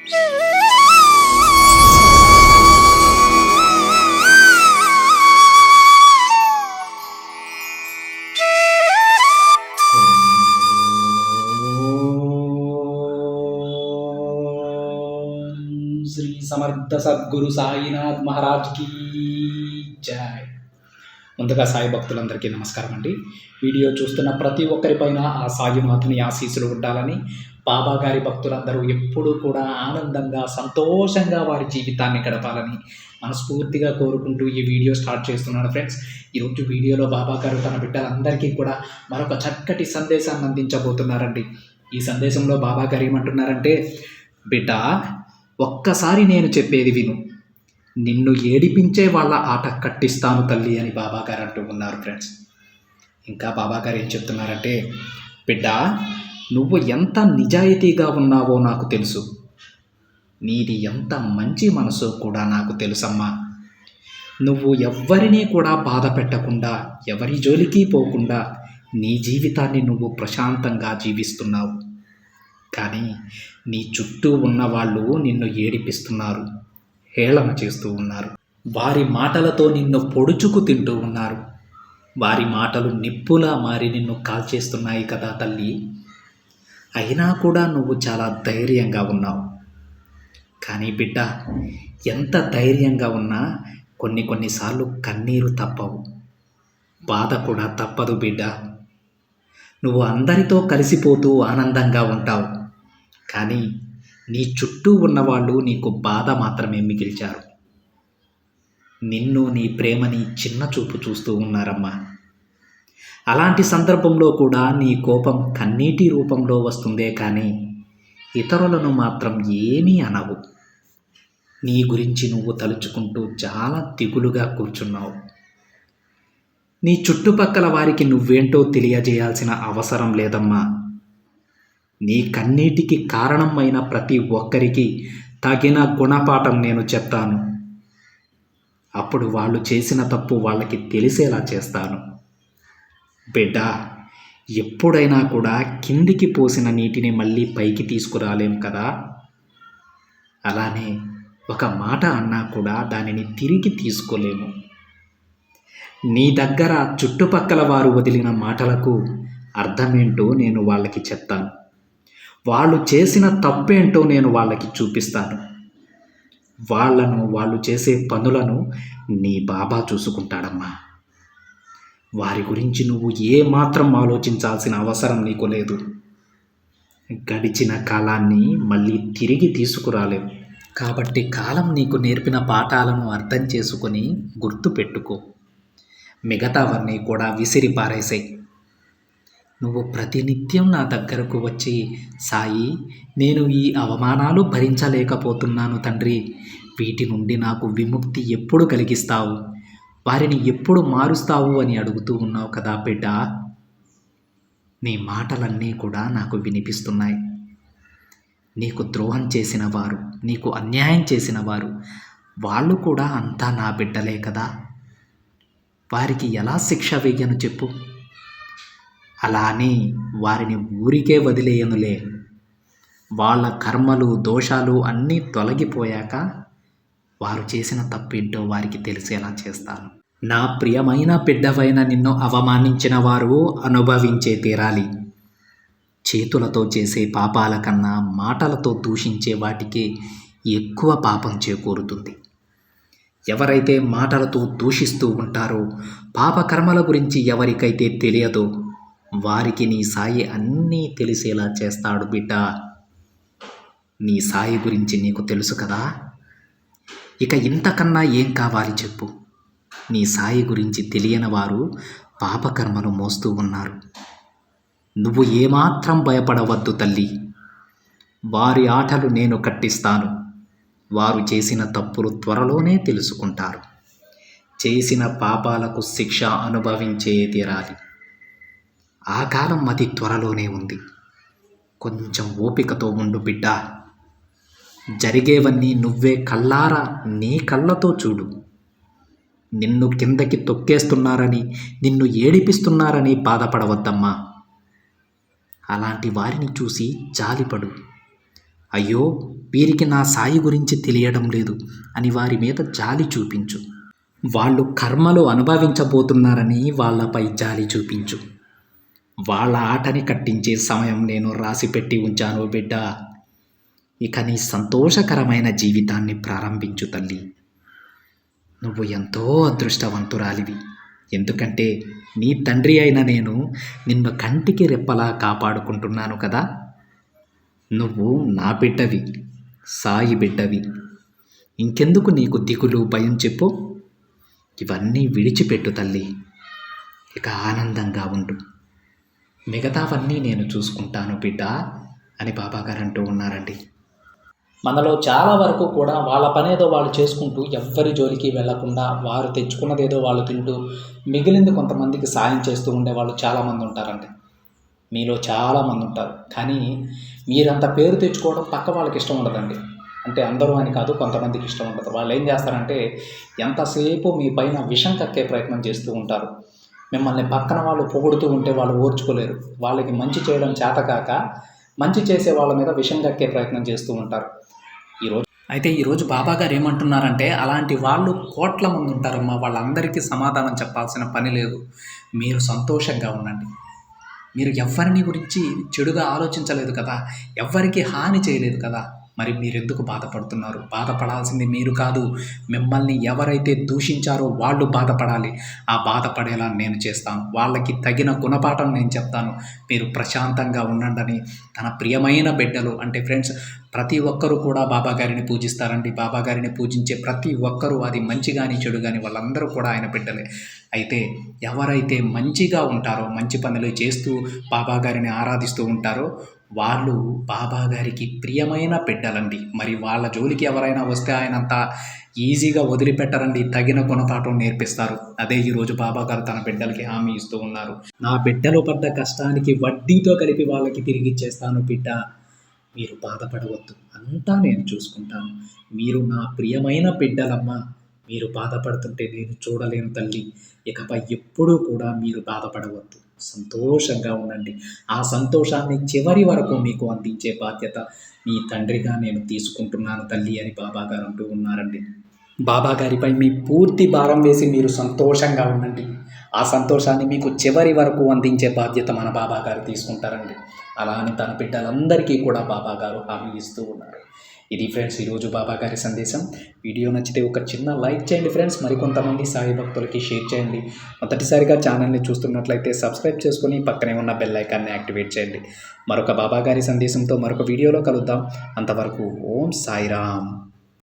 శ్రీ సమర్థ సద్గురు సాయినాథ్ మహారాజ్ కి జై. ముందుగా సాయి భక్తులందరికీ నమస్కారం అండి. వీడియో చూస్తున్న ప్రతి ఒక్కరిపైన ఆ సాయినాథుని ఆశీస్సులు ఉండాలని, బాబా గారి భక్తులందరూ ఎప్పుడూ కూడా ఆనందంగా సంతోషంగా వారి జీవితాన్ని గడపాలని మనస్ఫూర్తిగా కోరుకుంటూ ఈ వీడియో స్టార్ట్ చేస్తున్నాను ఫ్రెండ్స్. ఈరోజు వీడియోలో బాబా గారు తన బిడ్డలందరికీ కూడా మరొక చక్కటి సందేశాన్ని అందించబోతున్నారండి. ఈ సందేశంలో బాబా గారు ఏమంటున్నారంటే, బిడ్డ ఒక్కసారి నేను చెప్పేది విను, నిన్ను ఏడిపించే వాళ్ళ ఆట కట్టిస్తాను తల్లి అని బాబా గారు అంటూ ఉన్నారు ఫ్రెండ్స్. ఇంకా బాబా గారు ఏం చెప్తున్నారంటే, బిడ్డ నువ్వు ఎంత నిజాయితీగా ఉన్నావో నాకు తెలుసు, నీది ఎంత మంచి మనసో కూడా నాకు తెలుసమ్మా. నువ్వు ఎవ్వరినీ కూడా బాధ పెట్టకుండా, ఎవరి జోలికి పోకుండా నీ జీవితాన్ని నువ్వు ప్రశాంతంగా జీవిస్తున్నావు. కానీ నీ చుట్టూ ఉన్నవాళ్ళు నిన్ను ఏడిపిస్తున్నారు, హేళన చేస్తూ ఉన్నారు. వారి మాటలతో నిన్ను పొడుచుకు తింటూ ఉన్నారు. వారి మాటలు నిప్పులా మారి నిన్ను కాల్చేస్తున్నాయి కదా తల్లి. అయినా కూడా నువ్వు చాలా ధైర్యంగా ఉన్నావు. కానీ బిడ్డ, ఎంత ధైర్యంగా ఉన్నా కొన్నిసార్లు కన్నీరు తప్పవు, బాధ కూడా తప్పదు బిడ్డ. నువ్వు అందరితో కలిసిపోతూ ఆనందంగా ఉంటావు, కానీ నీ చుట్టూ ఉన్నవాళ్ళు నీకు బాధ మాత్రమే మిగిల్చారు. నిన్ను, నీ ప్రేమని చిన్న చూపు చూస్తూ ఉన్నారమ్మా. అలాంటి సందర్భంలో కూడా నీ కోపం కన్నీటి రూపంలో వస్తుందే కానీ ఇతరులను మాత్రం ఏమీ అనవు. నీ గురించి నువ్వు తలుచుకుంటూ చాలా దిగులుగా కూర్చున్నావు. నీ చుట్టుపక్కల వారికి నువ్వేంటో తెలియజేయాల్సిన అవసరం లేదమ్మా. నీ కన్నీటికి కారణమైన ప్రతి ఒక్కరికి తగిన గుణపాఠం నేను చెప్తాను. అప్పుడు వాళ్ళు చేసిన తప్పు వాళ్ళకి తెలిసేలా చేస్తాను. బిడ్డ, ఎప్పుడైనా కూడా కిందికి పోసిన నీటిని మళ్ళీ పైకి తీసుకురాలేం కదా. అలానే ఒక మాట అన్నా కూడా దానిని తిరిగి తీసుకోలేము. నీ దగ్గర చుట్టుపక్కల వారు వదిలిన మాటలకు అర్థమేంటో నేను వాళ్ళకి చెప్తాను. వాళ్ళు చేసిన తప్పేంటో నేను వాళ్ళకి చూపిస్తాను. వాళ్ళు చేసే పనులను నీ బాబా చూసుకుంటాడమ్మా. వారి గురించి నువ్వు ఏమాత్రం ఆలోచించాల్సిన అవసరం నీకు లేదు. గడిచిన కాలాన్ని మళ్ళీ తిరిగి తీసుకురాలేవు. కాబట్టి కాలం నీకు నేర్పిన పాఠాలను అర్థం చేసుకొని గుర్తుపెట్టుకో. మిగతావన్నీ కూడా విసిరి పారేసాయి. నువ్వు ప్రతినిత్యం నా దగ్గరకు వచ్చి, సాయి నేను ఈ అవమానాలు భరించలేకపోతున్నాను తండ్రి, వీటి నుండి నాకు విముక్తి ఎప్పుడు కలిగిస్తావు, వారిని ఎప్పుడు మారుస్తావు అని అడుగుతూ ఉన్నావు కదా బిడ్డ. నీ మాటలన్నీ కూడా నాకు వినిపిస్తున్నాయి. నీకు ద్రోహం చేసిన వారు, నీకు అన్యాయం చేసిన వారు, వాళ్ళు కూడా అంతా నా బిడ్డలే కదా. వారికి ఎలా శిక్ష వేయను చెప్పు. అలా అని వారిని ఊరికే వదిలేయనులే. వాళ్ళ కర్మలు, దోషాలు అన్నీ తొలగిపోయాక వారు చేసిన తప్పేంటో వారికి తెలిసేలా చేస్తాను. నా ప్రియమైన బిడ్డవైన నిన్ను అవమానించిన వారు అనుభవించే తీరాలి. చేతులతో చేసే పాపాల కన్నా మాటలతో దూషించే వాటికే ఎక్కువ పాపం చేకూరుతుంది. ఎవరైతే మాటలతో దూషిస్తూ ఉంటారో, పాపకర్మల గురించి ఎవరికైతే తెలియదో వారికి నీ సాయి అన్నీ తెలిసేలా చేస్తాడు బిడ్డ. నీ సాయి గురించి నీకు తెలుసు కదా. ఇక ఇంతకన్నా ఏం కావాలి చెప్పు. నీ సాయి గురించి తెలియని వారు పాపకర్మలు మోస్తూ ఉన్నారు. నువ్వు ఏమాత్రం భయపడవద్దు తల్లి. వారి ఆటలు నేను కట్టిస్తాను. వారు చేసిన తప్పులు త్వరలోనే తెలుసుకుంటారు. చేసిన పాపాలకు శిక్ష అనుభవించే తీరాలి. ఆ కాలం అతి త్వరలోనే ఉంది. కొంచెం ఓపికతో ఉండు బిడ్డ. జరిగేవన్నీ నువ్వే కళ్ళారా నీ కళ్ళతో చూడు. నిన్ను కిందకి తొక్కేస్తున్నారని, నిన్ను ఏడిపిస్తున్నారని బాధపడవద్దమ్మా. అలాంటి వారిని చూసి జాలిపడు. అయ్యో, వీరికి నా సాయి గురించి తెలియడం లేదు అని వారి మీద జాలి చూపించు. వాళ్ళు కర్మలు అనుభవించబోతున్నారని వాళ్ళపై జాలి చూపించు. వాళ్ళ ఆటని కట్టించే సమయం నేను రాసిపెట్టి ఉంచాను బిడ్డ. ఇక నీ సంతోషకరమైన జీవితాన్ని ప్రారంభించు తల్లి. నువ్వు ఎంతో అదృష్టవంతురాలివి. ఎందుకంటే నీ తండ్రి అయిన నేను నిన్ను కంటికి రెప్పలా కాపాడుకుంటున్నాను కదా. నువ్వు నా బిడ్డవి, సాయి బిడ్డవి. ఇంకెందుకు నీకు దిగులు, భయం చెప్పు. ఇవన్నీ విడిచిపెట్టు తల్లి. ఇక ఆనందంగా ఉండు. మిగతావన్నీ నేను చూసుకుంటాను బిడ్డ అని బాబాగారు అంటూ ఉన్నారండి. మనలో చాలా వరకు కూడా వాళ్ళ పనేదో వాళ్ళు చేసుకుంటూ ఎవ్వరి జోలికి వెళ్లకుండా వారు తెచ్చుకున్నదేదో వాళ్ళు తింటూ మిగిలింది కొంతమందికి సాయం చేస్తూ ఉండేవాళ్ళు చాలామంది ఉంటారండి. మీలో చాలామంది ఉంటారు. కానీ మీరంత పేరు తెచ్చుకోవడం పక్క వాళ్ళకి ఇష్టం ఉండదండి. అంటే అందరూ అని కాదు, కొంతమందికి ఇష్టం ఉండదు. వాళ్ళు ఏం చేస్తారంటే ఎంతసేపు మీ పైన విషం కక్కే ప్రయత్నం చేస్తూ ఉంటారు. మిమ్మల్ని పక్కన వాళ్ళు పొగుడుతూ ఉంటే వాళ్ళు ఓర్చుకోలేరు. వాళ్ళకి మంచి చేయడం చేతకాక మంచి చేసే వాళ్ళ మీద విషం కక్కే ప్రయత్నం చేస్తూ ఉంటారు. ఈరోజు బాబాగారు ఏమంటున్నారంటే అలాంటి వాళ్ళు కోట్ల మంది ఉంటారమ్మా. వాళ్ళందరికీ సమాధానం చెప్పాల్సిన పని లేదు. మీరు సంతోషంగా ఉండండి. మీరు ఎవ్వరిని గురించి చెడుగా ఆలోచించలేదు కదా, ఎవ్వరికి హాని చేయలేదు కదా. మరి మీరెందుకు బాధపడుతున్నారు? బాధపడాల్సింది మీరు కాదు. మిమ్మల్ని ఎవరైతే దూషించారో వాళ్ళు బాధపడాలి. ఆ బాధపడేలా నేను చేస్తాను. వాళ్ళకి తగిన గుణపాఠం నేను చెప్తాను. మీరు ప్రశాంతంగా ఉండండి. తన ప్రియమైన బిడ్డలు అంటే ఫ్రెండ్స్, ప్రతి ఒక్కరూ కూడా బాబాగారిని పూజిస్తారండి. బాబాగారిని పూజించే ప్రతి ఒక్కరూ, అది మంచి కానీ చెడు కానీ, వాళ్ళందరూ కూడా ఆయన బిడ్డలే. అయితే ఎవరైతే మంచిగా ఉంటారో, మంచి పనులు చేస్తూ బాబాగారిని ఆరాధిస్తూ ఉంటారో వాళ్ళు బాబాగారికి ప్రియమైన బిడ్డలండి. మరి వాళ్ళ జోలికి ఎవరైనా వస్తే ఆయనంత ఈజీగా వదిలిపెట్టరండి. తగిన గుణపాఠం నేర్పిస్తారు. అదే ఈరోజు బాబాగారు తన బిడ్డలకి హామీ ఇస్తూ ఉన్నారు. నా బిడ్డలు పడ్డ కష్టానికి వడ్డీతో కలిపి వాళ్ళకి తిరిగి ఇచ్చేస్తాను బిడ్డ. మీరు బాధపడవద్దు, అంతా నేను చూసుకుంటాను. మీరు నా ప్రియమైన బిడ్డలమ్మ. మీరు బాధపడుతుంటే నేను చూడలేను తల్లి. ఇకపై ఎప్పుడూ కూడా మీరు బాధపడవద్దు. సంతోషంగా ఉండండి. ఆ సంతోషాన్ని చివరి వరకు మీకు అందించే బాధ్యత మీ తండ్రిగా నేను తీసుకుంటున్నాను తల్లి అని బాబాగారు అంటూ ఉన్నారండి. బాబాగారిపై మీ పూర్తి భారం వేసి మీరు సంతోషంగా ఉండండి. ఆ సంతోషాన్ని మీకు చివరి వరకు అందించే బాధ్యత మన బాబాగారు తీసుకుంటారండి. అలా అని తన బిడ్డలందరికీ కూడా బాబాగారు హామీ ఇస్తూ ఉన్నారు. ఇది ఫ్రెండ్స్ ఈరోజు బాబాగారి సందేశం. వీడియో నచ్చితే ఒక చిన్న లైక్ చేయండి ఫ్రెండ్స్. మరికొంతమంది సాయి భక్తులకి షేర్ చేయండి. మొదటిసారిగా ఛానల్ని చూస్తున్నట్లయితే సబ్స్క్రైబ్ చేసుకొని పక్కనే ఉన్న బెల్ ఐకాన్ని యాక్టివేట్ చేయండి. మరొక బాబాగారి సందేశంతో మరొక వీడియోలో కలుద్దాం. అంతవరకు ఓం సాయిరామ్.